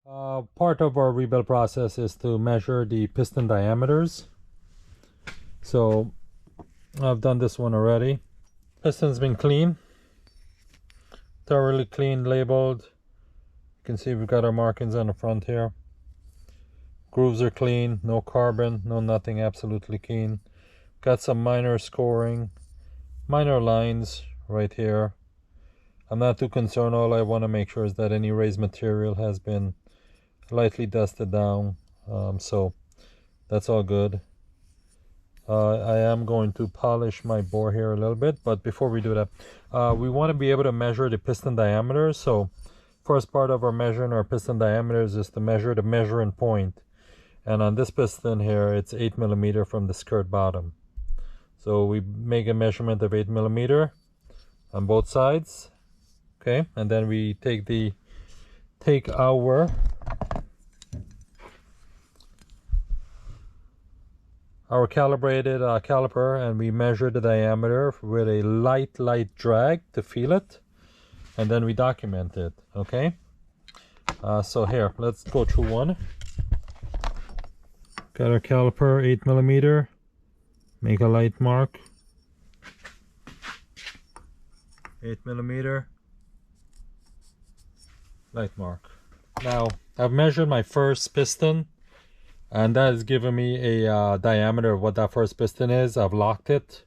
Part of our rebuild process is to measure the piston diameters. So I've done this one already. Piston's been clean, thoroughly cleaned, labeled. You can see we've got our markings on the front here. Grooves are clean, no carbon, no nothing, absolutely clean. Got some minor scoring, minor lines right here. I'm not too concerned. All I want to make sure is that any raised material has been lightly dusted down, so that's all good. I am going to polish my bore here a little bit, but before we do that, we want to be able to measure the piston diameter. So first part of our measuring our piston diameters is to measure the measuring point, and on this piston here it's 8 millimeter from the skirt bottom. So we make a measurement of 8 millimeter on both sides, okay, and then we take our calibrated caliper, and we measure the diameter with a light drag to feel it, and then we document it. Okay, so here, let's go through one. Got our caliper, 8 millimeter. Make a light mark. 8 millimeter. Light mark. Now I've measured my first piston, and that has given me a diameter of what that first piston is. I've locked it.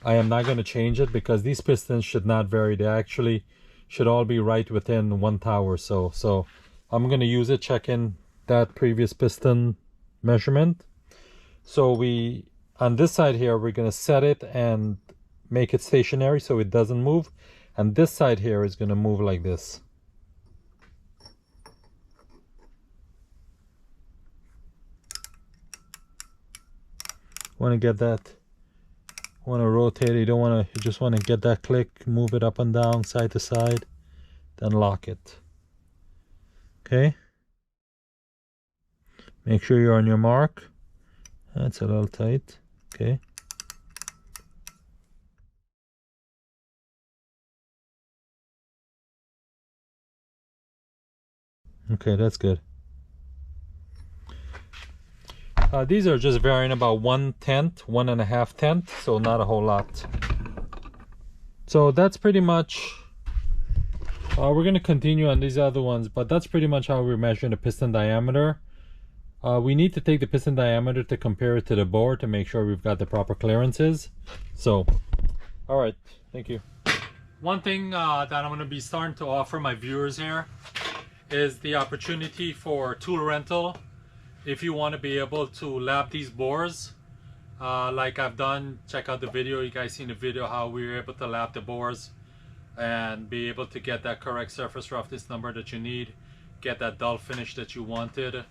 I am not going to change it because these pistons should not vary. They actually should all be right within 1 thou or so. So I'm going to use it, check in that previous piston measurement. So on this side here, we're going to set it and make it stationary so it doesn't move. And this side here is going to move like this. Want to get that, want to rotate it, you just want to get that click, move it up and down, side to side, then lock it. Okay, make sure you're on your mark. That's a little tight. Okay, okay, that's good. These are just varying about 1/10, 1.5 tenths, so not a whole lot. So that's pretty much, we're going to continue on these other ones, but that's pretty much how we're measuring the piston diameter. We need to take the piston diameter to compare it to the bore to make sure we've got the proper clearances. So, all right, thank you. One thing that I'm going to be starting to offer my viewers here is the opportunity for tool rental. If you want to be able to lap these bores like I've done, check out the video. You guys seen the video how we were able to lap the bores and be able to get that correct surface roughness number that you need, get that dull finish that you wanted,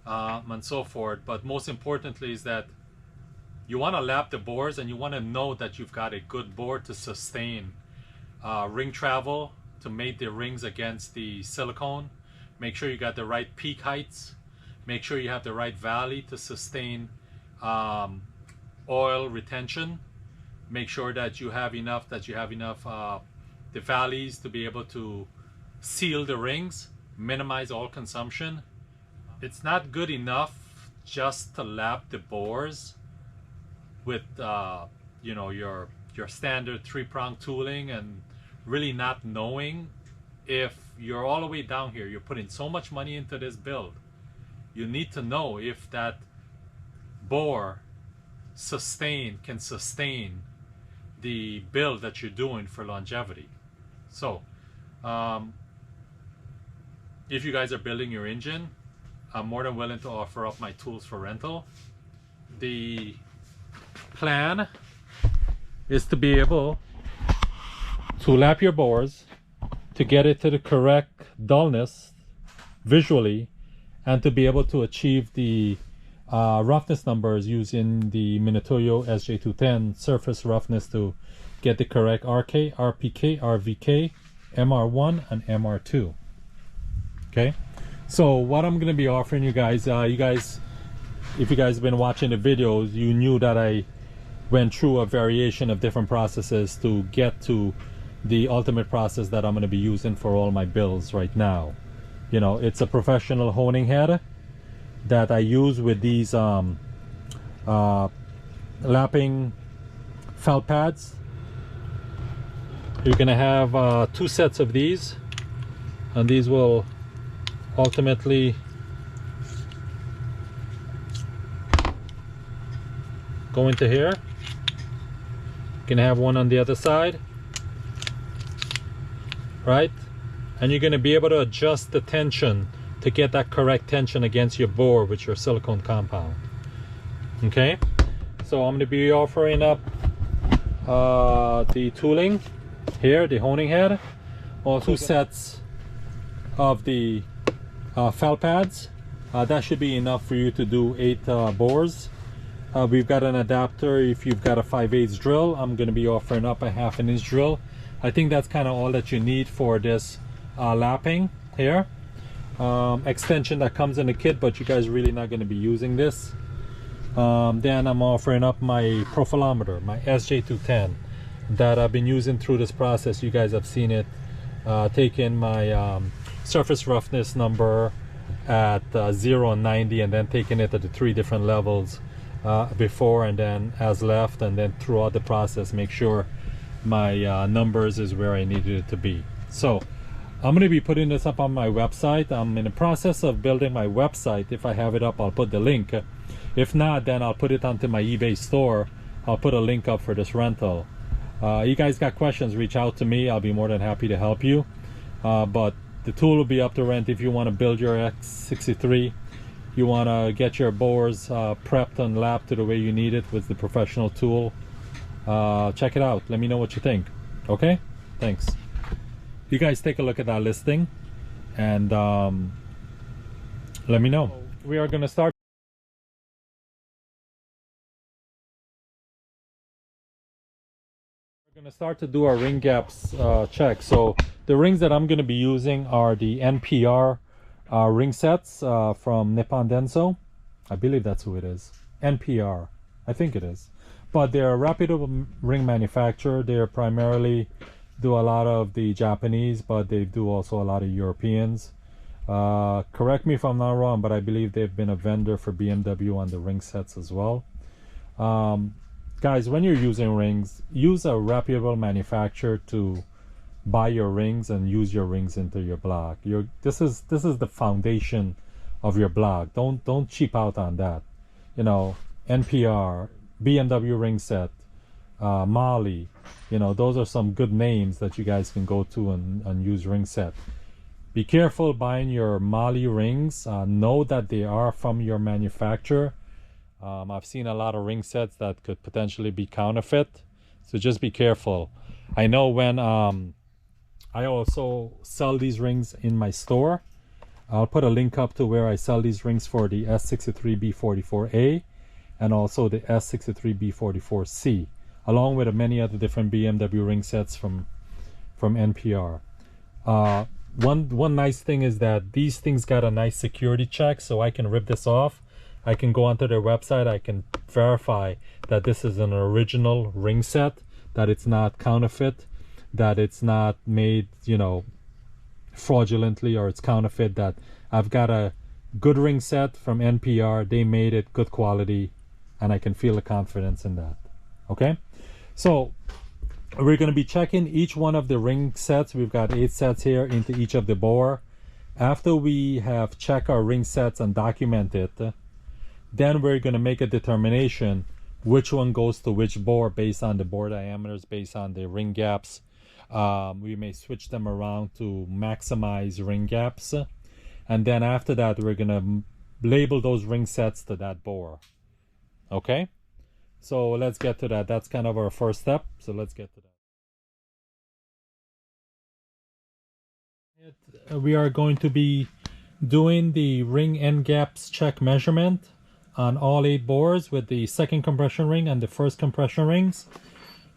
and so forth. But most importantly is that you want to lap the bores and you want to know that you've got a good bore to sustain ring travel, to mate the rings against the silicone. Make sure you got the right peak heights. Make sure you have the right valley to sustain oil retention. Make sure that you have enough, the valleys to be able to seal the rings, minimize oil consumption. It's not good enough just to lap the bores with you know, your standard 3-prong tooling and really not knowing if you're all the way down here, you're putting so much money into this build. You need to know if that bore can sustain the build that you're doing for longevity. So if you guys are building your engine, I'm more than willing to offer up my tools for rental. The plan is to be able to lap your bores to get it to the correct dullness visually, and to be able to achieve the roughness numbers using the Minotauro SJ210 surface roughness to get the correct RK, RPK, RVK, MR1, and MR2. Okay, so what I'm going to be offering you guys, if you guys have been watching the videos, you knew that I went through a variation of different processes to get to the ultimate process that I'm going to be using for all my builds right now. You know, it's a professional honing head that I use with these lapping felt pads. You're gonna have 2 sets of these, and these will ultimately go into here. You can have one on the other side, right? And you're gonna be able to adjust the tension to get that correct tension against your bore with your silicone compound. Okay, so I'm gonna be offering up the tooling here, the honing head, also 2 sets of the felt pads. That should be enough for you to do 8 bores. We've got an adapter if you've got a 5/8 drill. I'm going to be offering up a 1/2 inch drill. I think that's kind of all that you need for this lapping here. Extension that comes in the kit, but you guys are really not going to be using this. Then I'm offering up my profilometer, my SJ210, that I've been using through this process. You guys have seen it. Taking my surface roughness number at 0 and 90, and then taking it to the 3 different levels, before and then as left, and then throughout the process make sure my numbers is where I needed it to be. So I'm going to be putting this up on my website. I'm in the process of building my website. If I have it up, I'll put the link. If not, then I'll put it onto my eBay store. I'll put a link up for this rental. You guys got questions, reach out to me. I'll be more than happy to help you. But the tool will be up to rent if you want to build your X63. You want to get your bores prepped and lapped to the way you need it with the professional tool. Check it out. Let me know what you think. Okay? Thanks. You guys take a look at that listing and let me know. We are going to start. We're going to start to do our ring gaps check. So the rings that I'm going to be using are the NPR ring sets from Nippon Denso. I believe that's who it is. NPR. I think it is. But they're a reputable ring manufacturer. They're primarily do a lot of the Japanese, but they do also a lot of Europeans. Correct me if I'm not wrong, but I believe they've been a vendor for BMW on the ring sets as well. Guys, when you're using rings, use a reputable manufacturer to buy your rings and use your rings into your block. This is the foundation of your block. Don't cheap out on that. You know, NPR, BMW ring set, Mali, you know, those are some good names that you guys can go to and use ring set. Be careful buying your Mali rings. Know that they are from your manufacturer. I've seen a lot of ring sets that could potentially be counterfeit, so just be careful. I know when I also sell these rings in my store. I'll put a link up to where I sell these rings for the S63B44A and also the S63B44C, along with many other different BMW ring sets from NPR. One nice thing is that these things got a nice security check, so I can rip this off. I can go onto their website. I can verify that this is an original ring set, that it's not counterfeit, that it's not made, you know, fraudulently, or it's counterfeit. That I've got a good ring set from NPR. They made it good quality, and I can feel the confidence in that. Okay, so we're going to be checking each one of the ring sets. We've got 8 sets here into each of the bore. After we have checked our ring sets and documented, then we're going to make a determination which one goes to which bore based on the bore diameters, based on the ring gaps. We may switch them around to maximize ring gaps, and then after that we're going to label those ring sets to that bore. Okay, so let's get to that. That's kind of our first step, so let's get to that. We are going to be doing the ring end gaps check measurement on all 8 bores with the second compression ring and the first compression rings.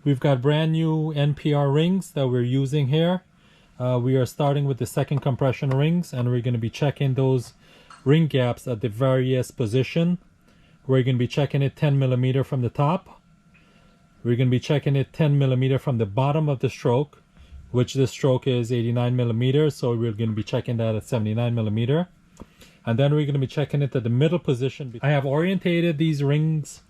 We've got brand new NPR rings that we're using here. We are starting with the second compression rings, and we're going to be checking those ring gaps at the various position. We're going to be checking it 10 millimeter from the top. We're going to be checking it 10 millimeter from the bottom of the stroke. which this stroke is 89 millimeters. So we're going to be checking that at 79 millimeter. And then we're going to be checking it at the middle position. I have orientated these rings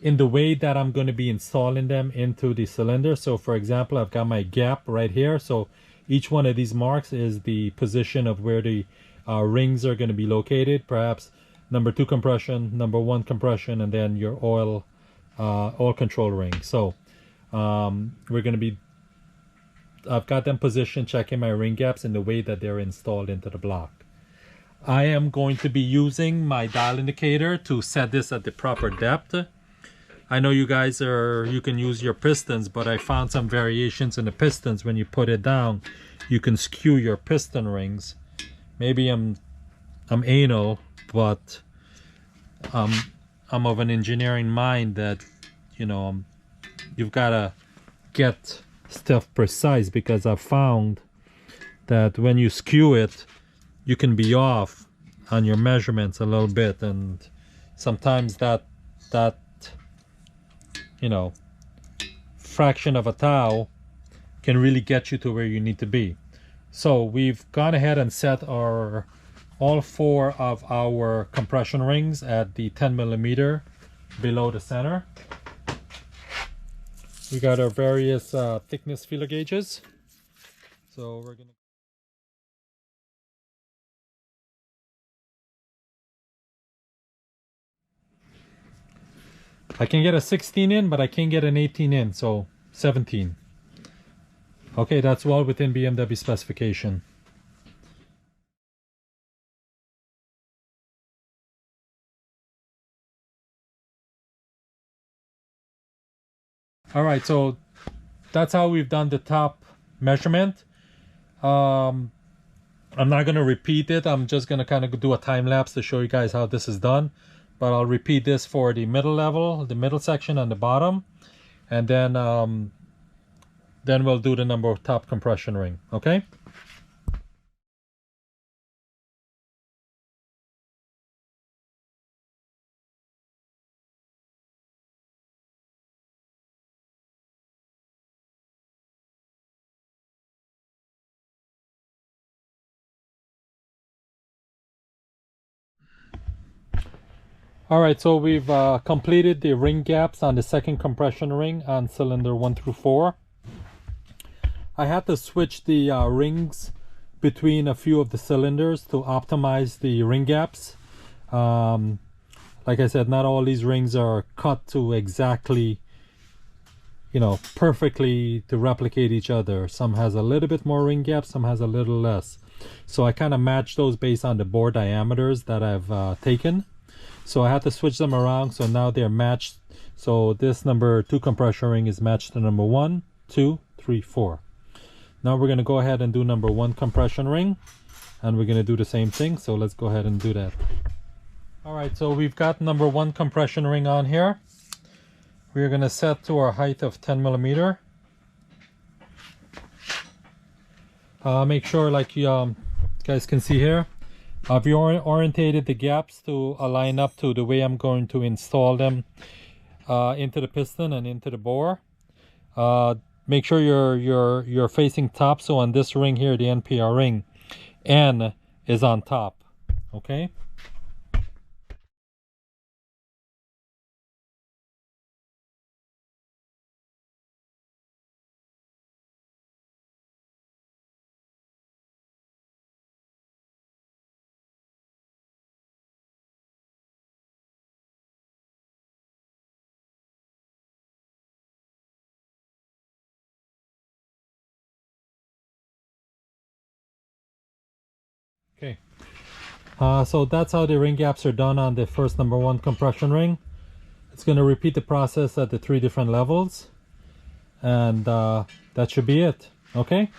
in the way that I'm going to be installing them into the cylinder. So for example, I've got my gap right here. So each one of these marks is the position of where the rings are going to be located. Perhaps number 2 compression, number 1 compression, and then your oil control ring. So we're going to be, I've got them positioned, checking my ring gaps in the way that they're installed into the block. I am going to be using my dial indicator to set this at the proper depth. I know you guys you can use your pistons, but I found some variations in the pistons. When you put it down, you can skew your piston rings. Maybe I'm anal, but I'm of an engineering mind that, you know, you've got to get stuff precise, because I've found that when you skew it, you can be off on your measurements a little bit, and sometimes that you know, fraction of a thou can really get you to where you need to be. So we've gone ahead and set all 4 of our compression rings at the 10 millimeter below the center. We got our various thickness feeler gauges. So we're gonna I can get a 16 in, but I can't get an 18 in, so 17. Okay, that's well within BMW specification. All right, so that's how we've done the top measurement. I'm not going to repeat it. I'm just going to kind of do a time lapse to show you guys how this is done. But I'll repeat this for the middle level, the middle section and the bottom. And then we'll do the number of top compression ring, okay? All right, so we've completed the ring gaps on the second compression ring on cylinder 1 through 4. I had to switch the rings between a few of the cylinders to optimize the ring gaps. Like I said, not all these rings are cut to exactly, you know, perfectly to replicate each other. Some has a little bit more ring gap, some has a little less. So I kind of matched those based on the bore diameters that I've taken. So I had to switch them around, so now they're matched. So this number 2 compression ring is matched to number 1, 2, 3, 4. Now we're going to go ahead and do number 1 compression ring, and we're going to do the same thing. So let's go ahead and do that. All right, so we've got number 1 compression ring on here. We're going to set to our height of 10 millimeter. Make sure, like you guys can see here, I've orientated the gaps to align up to the way I'm going to install them into the piston and into the bore. Make sure you're facing top. So on this ring here, the NPR ring, N is on top. Okay. Okay. So that's how the ring gaps are done on the first number 1 compression ring. It's going to repeat the process at the 3 different levels, and that should be it. Okay.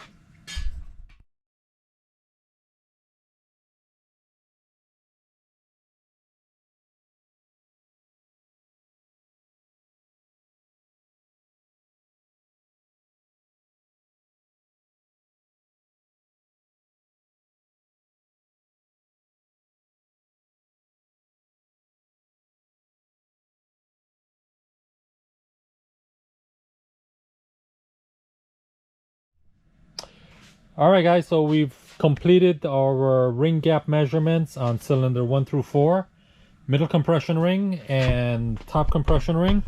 All right, guys, so we've completed our ring gap measurements on cylinder 1 through 4, middle compression ring and top compression ring.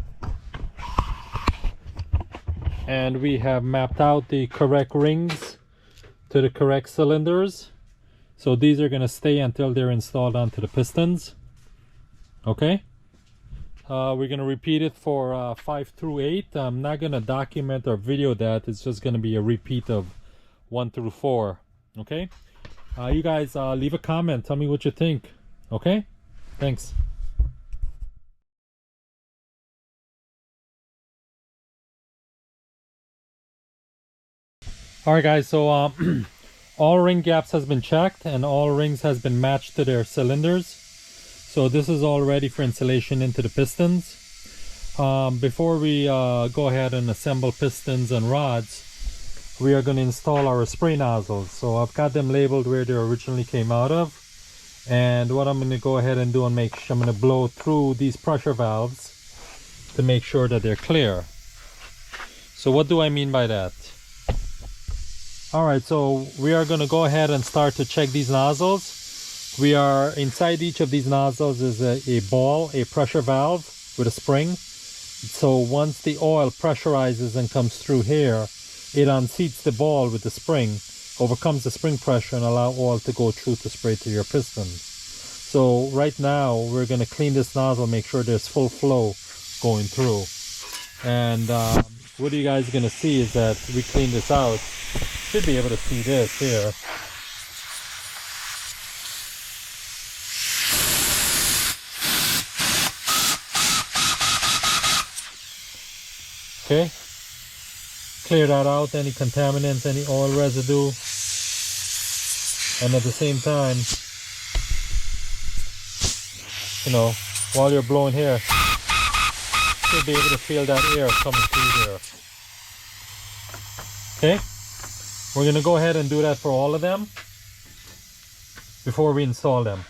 And we have mapped out the correct rings to the correct cylinders. So these are going to stay until they're installed onto the pistons. Okay. We're going to repeat it for 5 through 8. I'm not going to document or video that. It's just going to be a repeat of 1 through 4. Okay. You guys leave a comment. Tell me what you think. Okay. Thanks. Alright guys, so all ring gaps has been checked and all rings has been matched to their cylinders. So this is all ready for installation into the pistons. Before we go ahead and assemble pistons and rods, we are going to install our spray nozzles. So I've got them labeled where they originally came out of. And what I'm going to go ahead and do and make sure I'm going to blow through these pressure valves to make sure that they're clear. So what do I mean by that? Alright, so we are going to go ahead and start to check these nozzles. We are inside each of these nozzles is a ball, a pressure valve with a spring. So once the oil pressurizes and comes through here, it unseats the ball with the spring, overcomes the spring pressure and allow oil to go through to spray to your pistons. So right now we're going to clean this nozzle, make sure there's full flow going through. And what you guys are going to see is that we clean this out. Should be able to see this here. Okay, clear that out, any contaminants, any oil residue, and at the same time, you know, while you're blowing here, you'll be able to feel that air coming through there. Okay. We're going to go ahead and do that for all of them before we install them.